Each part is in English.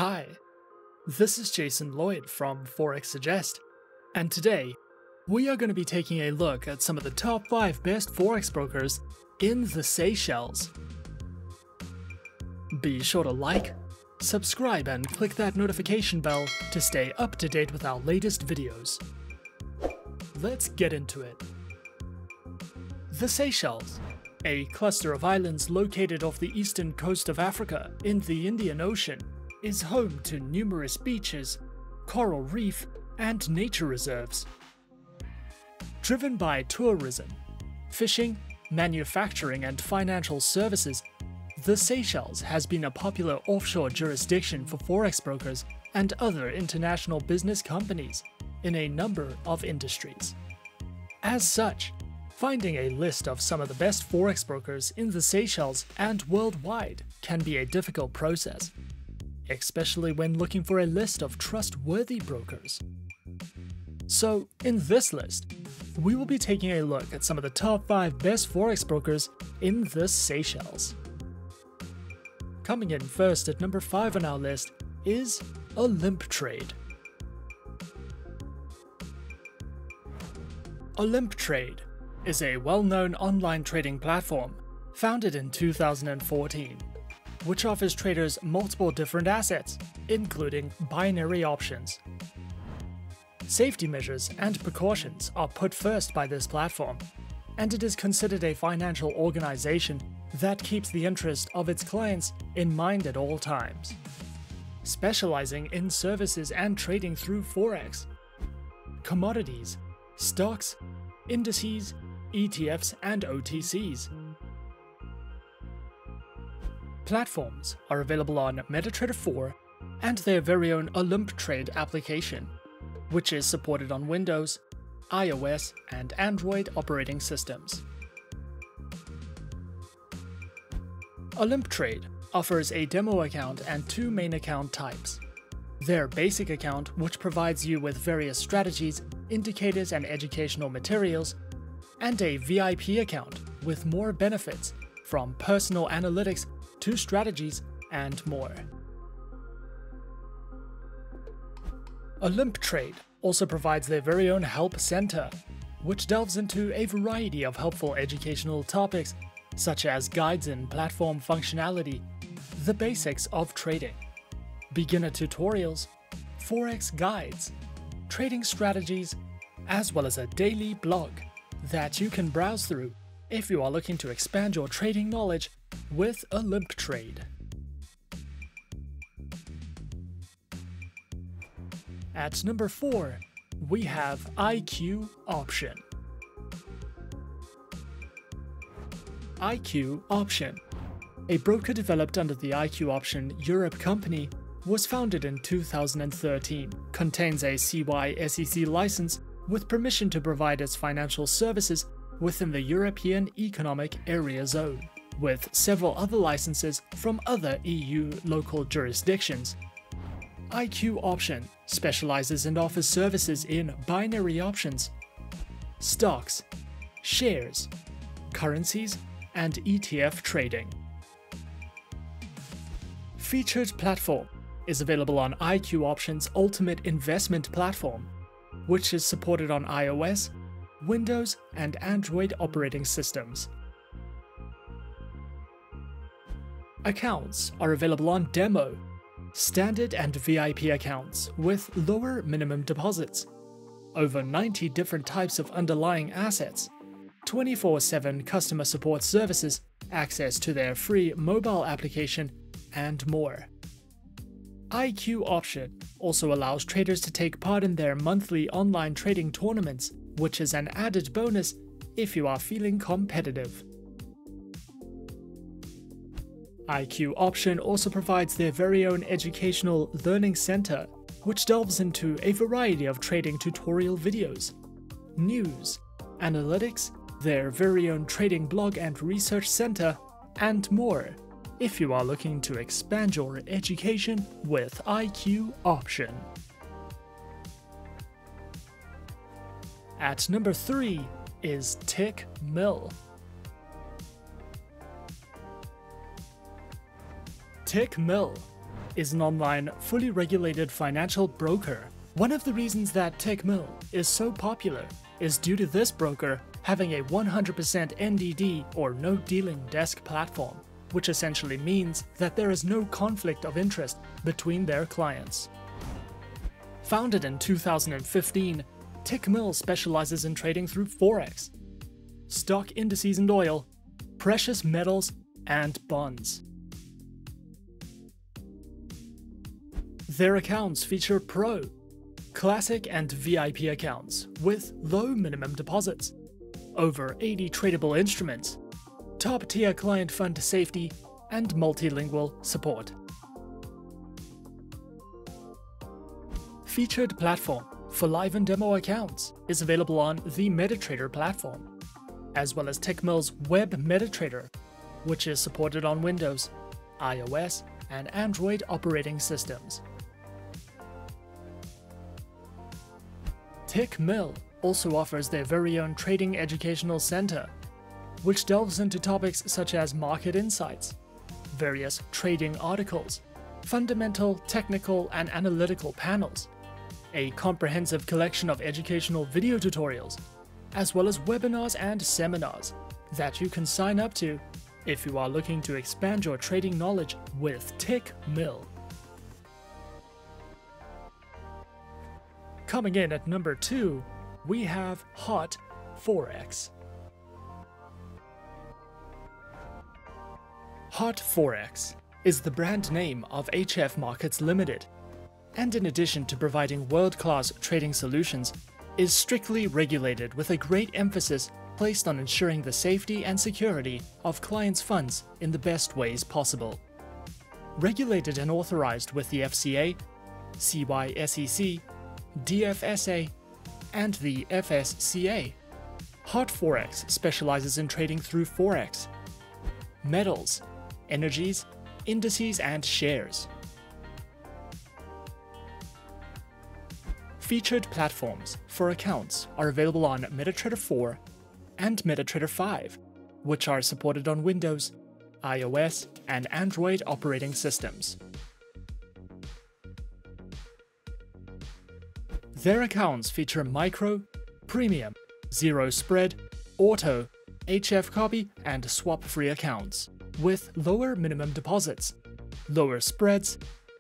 Hi, this is Jason Lloyd from Forexsuggest, and today we are going to be taking a look at some of the top 5 best Forex brokers in the Seychelles. Be sure to like, subscribe, and click that notification bell to stay up to date with our latest videos. Let's get into it. The Seychelles, a cluster of islands located off the eastern coast of Africa in the Indian Ocean, is home to numerous beaches, coral reef, and nature reserves. Driven by tourism, fishing, manufacturing, and financial services, the Seychelles has been a popular offshore jurisdiction for Forex brokers and other international business companies in a number of industries. As such, finding a list of some of the best Forex brokers in the Seychelles and worldwide can be a difficult process, especially when looking for a list of trustworthy brokers. So, in this list, we will be taking a look at some of the top 5 best Forex brokers in the Seychelles. Coming in first at number 5 on our list is Olymp Trade. Olymp Trade is a well-known online trading platform founded in 2014, which offers traders multiple different assets, including binary options. Safety measures and precautions are put first by this platform, and it is considered a financial organization that keeps the interest of its clients in mind at all times, specializing in services and trading through Forex, commodities, stocks, indices, ETFs, and OTCs. Platforms are available on MetaTrader 4 and their very own Olymp Trade application, which is supported on Windows, iOS, and Android operating systems. Olymp Trade offers a demo account and 2 main account types. Their basic account, which provides you with various strategies, indicators, and educational materials, and a VIP account with more benefits, from personal analytics to strategies and more. Olymp Trade also provides their very own Help Center, which delves into a variety of helpful educational topics such as guides in platform functionality, the basics of trading, beginner tutorials, Forex guides, trading strategies, as well as a daily blog that you can browse through if you are looking to expand your trading knowledge with Olymp Trade. At number 4, we have IQ Option. IQ Option, a broker developed under the IQ Option Europe company, was founded in 2013, contains a CY/SEC license with permission to provide its financial services within the European Economic Area Zone, with several other licenses from other EU local jurisdictions. IQ Option specializes and offers services in binary options, stocks, shares, currencies, and ETF trading. Featured Platform is available on IQ Option's Ultimate Investment Platform, which is supported on iOS, Windows, and Android operating systems. Accounts are available on Demo, Standard, and VIP accounts with lower minimum deposits, over 90 different types of underlying assets, 24/7 customer support services, access to their free mobile application, and more. IQ Option also allows traders to take part in their monthly online trading tournaments, which is an added bonus if you are feeling competitive. IQ Option also provides their very own educational learning center, which delves into a variety of trading tutorial videos, news, analytics, their very own trading blog and research center, and more, if you are looking to expand your education with IQ Option. At number 3 is Tickmill. Tickmill is an online, fully regulated financial broker. One of the reasons that Tickmill is so popular is due to this broker having a 100% NDD or no dealing desk platform, which essentially means that there is no conflict of interest between their clients. Founded in 2015, Tickmill specializes in trading through Forex, stock indices and oil, precious metals, and bonds. Their accounts feature Pro, Classic, and VIP accounts with low minimum deposits, over 80 tradable instruments, top-tier client fund safety, and multilingual support. Featured platform for live and demo accounts is available on the MetaTrader platform, as well as Tickmill's Web MetaTrader, which is supported on Windows, iOS, and Android operating systems. Tickmill also offers their very own trading educational center, which delves into topics such as market insights, various trading articles, fundamental, technical, and analytical panels, a comprehensive collection of educational video tutorials, as well as webinars and seminars that you can sign up to if you are looking to expand your trading knowledge with Tickmill. Coming in at number 2, we have Hot Forex. Hot Forex is the brand name of HF Markets Limited, and in addition to providing world-class trading solutions, is strictly regulated with a great emphasis placed on ensuring the safety and security of clients' funds in the best ways possible. Regulated and authorized with the FCA, CYSEC, DFSA, and the FSCA, Hot Forex specializes in trading through Forex, metals, energies, indices, and shares. Featured platforms for accounts are available on MetaTrader 4 and MetaTrader 5, which are supported on Windows, iOS, and Android operating systems. Their accounts feature micro, premium, zero spread, auto, HF copy, and swap-free accounts, with lower minimum deposits, lower spreads,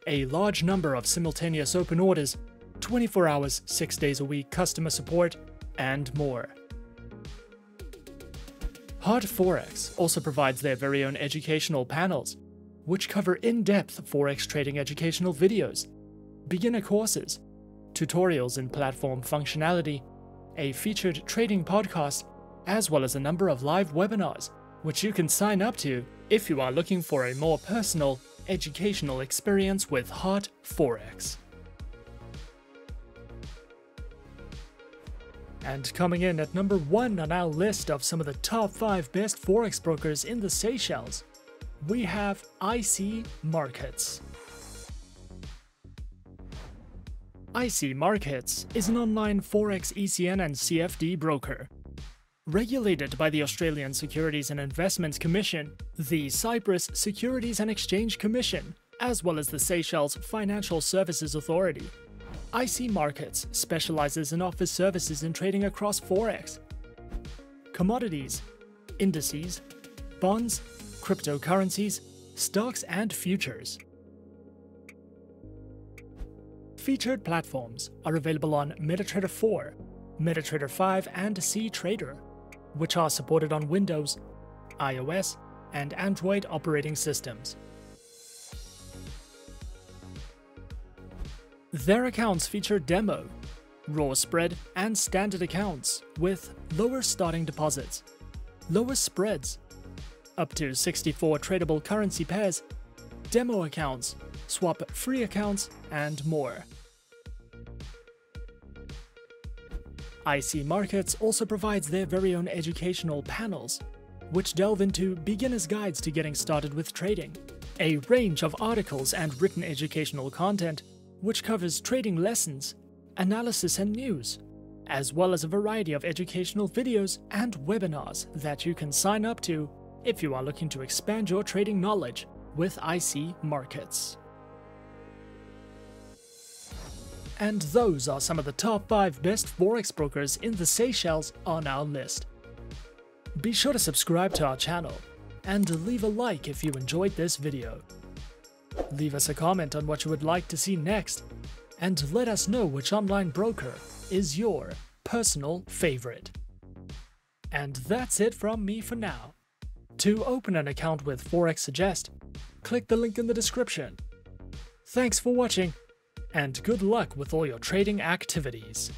a large number of simultaneous open orders, 24 hours, 6 days a week customer support, and more. Hot Forex also provides their very own educational panels, which cover in-depth Forex trading educational videos, beginner courses, tutorials in platform functionality, a featured trading podcast, as well as a number of live webinars, which you can sign up to if you are looking for a more personal, educational experience with Hot Forex. And coming in at number 1 on our list of some of the top 5 best Forex brokers in the Seychelles, we have IC Markets. IC Markets is an online Forex ECN and CFD broker. Regulated by the Australian Securities and Investments Commission, the Cyprus Securities and Exchange Commission, as well as the Seychelles Financial Services Authority, IC Markets specializes and offers services in trading across Forex, commodities, indices, bonds, cryptocurrencies, stocks, and futures. Featured platforms are available on MetaTrader 4, MetaTrader 5, and CTrader, which are supported on Windows, iOS, and Android operating systems. Their accounts feature demo, raw spread, and standard accounts with lower starting deposits, lower spreads, up to 64 tradable currency pairs, demo accounts, swap-free accounts, and more. IC Markets also provides their very own educational panels, which delve into beginner's guides to getting started with trading, a range of articles and written educational content which covers trading lessons, analysis, and news, as well as a variety of educational videos and webinars that you can sign up to if you are looking to expand your trading knowledge with IC Markets. And those are some of the top 5 best Forex brokers in the Seychelles on our list. Be sure to subscribe to our channel and leave a like if you enjoyed this video. Leave us a comment on what you would like to see next, and let us know which online broker is your personal favorite. And that's it from me for now. To open an account with Forexsuggest, click the link in the description. Thanks for watching, and good luck with all your trading activities.